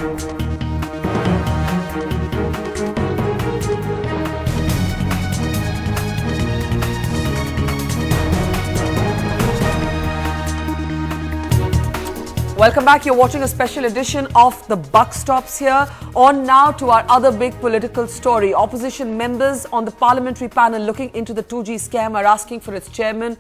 Welcome back. You're watching a special edition of The Buck Stops here. On now to our other big political story. Opposition members on the parliamentary panel looking into the 2G scam are asking for its chairman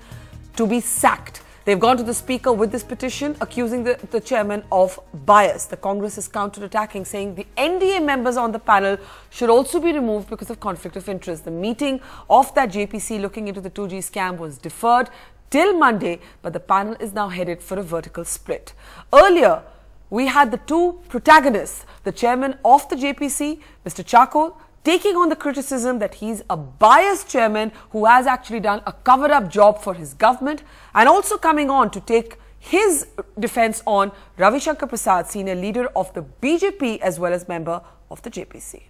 to be sacked. They've gone to the speaker with this petition, accusing the chairman of bias. The Congress is counter-attacking, saying the NDA members on the panel should also be removed because of conflict of interest. The meeting of that JPC looking into the 2G scam was deferred till Monday, but the panel is now headed for a vertical split. Earlier, we had the two protagonists, the chairman of the JPC, Mr. Chakol, taking on the criticism that he's a biased chairman who has actually done a cover-up job for his government, and also coming on to take his defense on Ravi Shankar Prasad, senior leader of the BJP as well as member of the JPC.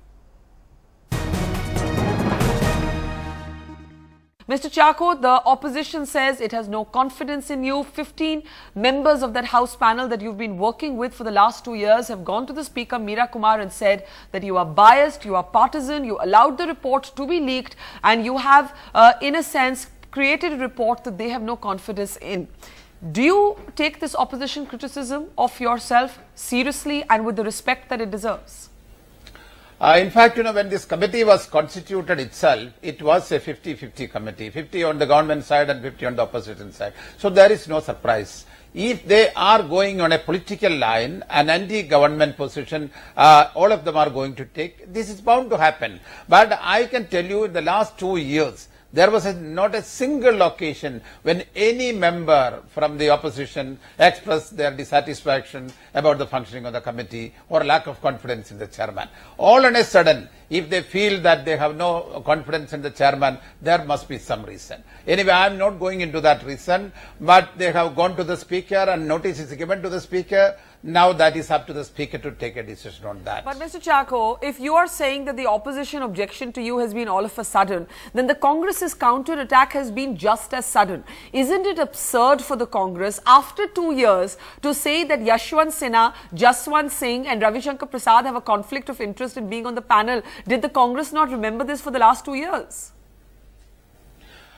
Mr. Chakol, the opposition says it has no confidence in you. 15 members of that House panel that you've been working with for the last 2 years have gone to the Speaker, Meera Kumar, and said that you are biased, you are partisan, you allowed the report to be leaked, and you have, in a sense, created a report that they have no confidence in. Do you take this opposition criticism of yourself seriously and with the respect that it deserves? In fact, when this committee was constituted itself, it was a 50-50 committee, 50 on the government side and 50 on the opposition side. So there is no surprise. If they are going on a political line, an anti-government position, all of them are going to take, this is bound to happen. But I can tell you in the last 2 years, there was not a single occasion when any member from the opposition expressed their dissatisfaction about the functioning of the committee or lack of confidence in the chairman. All on a sudden, if they feel that they have no confidence in the chairman, there must be some reason. Anyway, I am not going into that reason, but they have gone to the speaker and notice is given to the speaker. Now that is up to the speaker to take a decision on that. But Mr. Chakol, if you are saying that the opposition objection to you has been all of a sudden, then the Congress's counter-attack has been just as sudden. Isn't it absurd for the Congress after 2 years to say that Yashwant Sinha, Jaswant Singh and Ravi Shankar Prasad have a conflict of interest in being on the panel? Did the Congress not remember this for the last 2 years?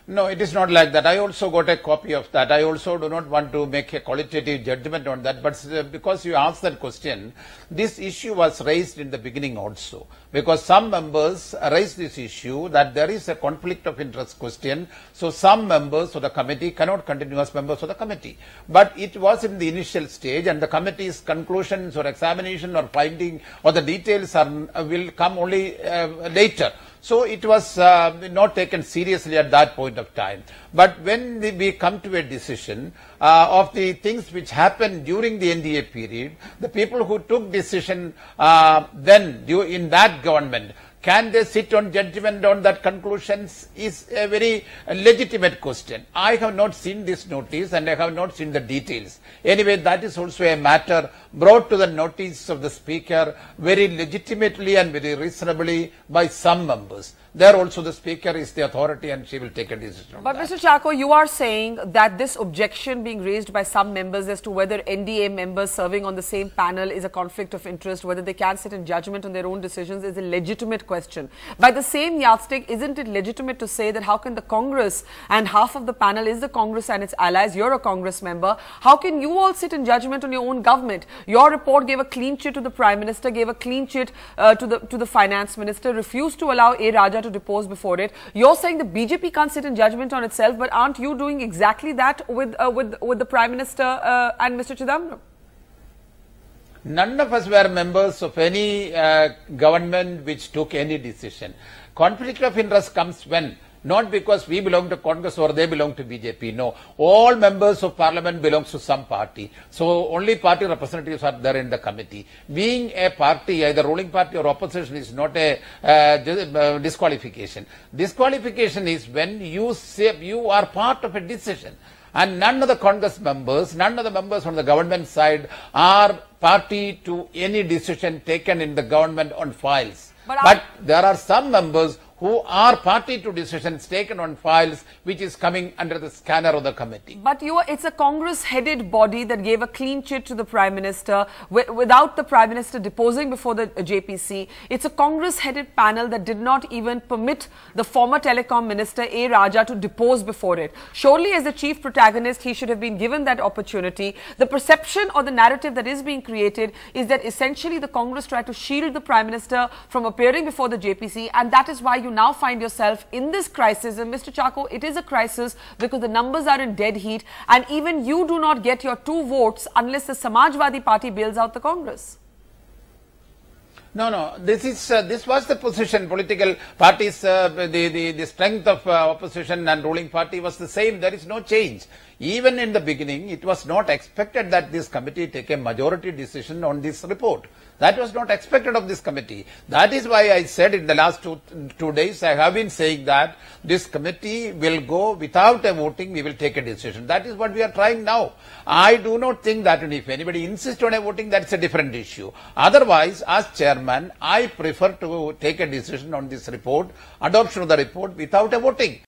No, it is not like that. I also got a copy of that. I also do not want to make a qualitative judgment on that. But because you asked that question, this issue was raised in the beginning also. Because some members raised this issue that there is a conflict of interest question. So some members of the committee cannot continue as members of the committee. But it was in the initial stage and the committee's conclusions or examination or finding or the details will come only later. So it was not taken seriously at that point of time. But when we come to a decision of the things which happened during the NDA period, the people who took decision then in that government, can they sit on judgment on that conclusions is a very legitimate question. I have not seen this notice and I have not seen the details. Anyway, that is also a matter brought to the notice of the Speaker very legitimately and very reasonably by some members. There also the Speaker is the authority and she will take a decision on that. But Mr. Chakol, you are saying that this objection being raised by some members as to whether NDA members serving on the same panel is a conflict of interest, whether they can sit in judgment on their own decisions is a legitimate question. By the same yardstick, isn't it legitimate to say that how can the Congress and half of the panel is the Congress and its allies, you're a Congress member, how can you all sit in judgment on your own government? Your report gave a clean chit to the Prime Minister, gave a clean chit to the Finance Minister, refused to allow A. Raja to depose before it. You're saying the BJP can't sit in judgment on itself, but aren't you doing exactly that with the Prime Minister and Mr. Chidambaram? None of us were members of any government which took any decision. Conflict of interest comes when? Not because we belong to Congress or they belong to BJP. No, all members of parliament belongs to some party. So only party representatives are there in the committee. Being a party, either ruling party or opposition, is not a disqualification. Disqualification is when you say you are part of a decision. And none of the Congress members, none of the members on the government side are party to any decision taken in the government on files. But there are some members who are party to decisions taken on files which is coming under the scanner of the committee. But it's a Congress-headed body that gave a clean chit to the Prime Minister without the Prime Minister deposing before the JPC. It's a Congress-headed panel that did not even permit the former Telecom Minister A. Raja to depose before it. Surely, as the chief protagonist, he should have been given that opportunity. The perception or the narrative that is being created is that essentially the Congress tried to shield the Prime Minister from appearing before the JPC, and that is why you now find yourself in this crisis. And Mr. Chacko, it is a crisis because the numbers are in dead heat, and even you do not get your 2 votes unless the Samajwadi Party bails out the Congress. No. This was the position. Political parties, the strength of opposition and ruling party was the same. There is no change. Even in the beginning, it was not expected that this committee take a majority decision on this report. That was not expected of this committee. That is why I said in the last two days, I have been saying that this committee will go without a voting, we will take a decision. That is what we are trying now. I do not think that if anybody insists on a voting, that's a different issue. Otherwise, as chairman, I prefer to take a decision on this report, adoption of the report without a voting.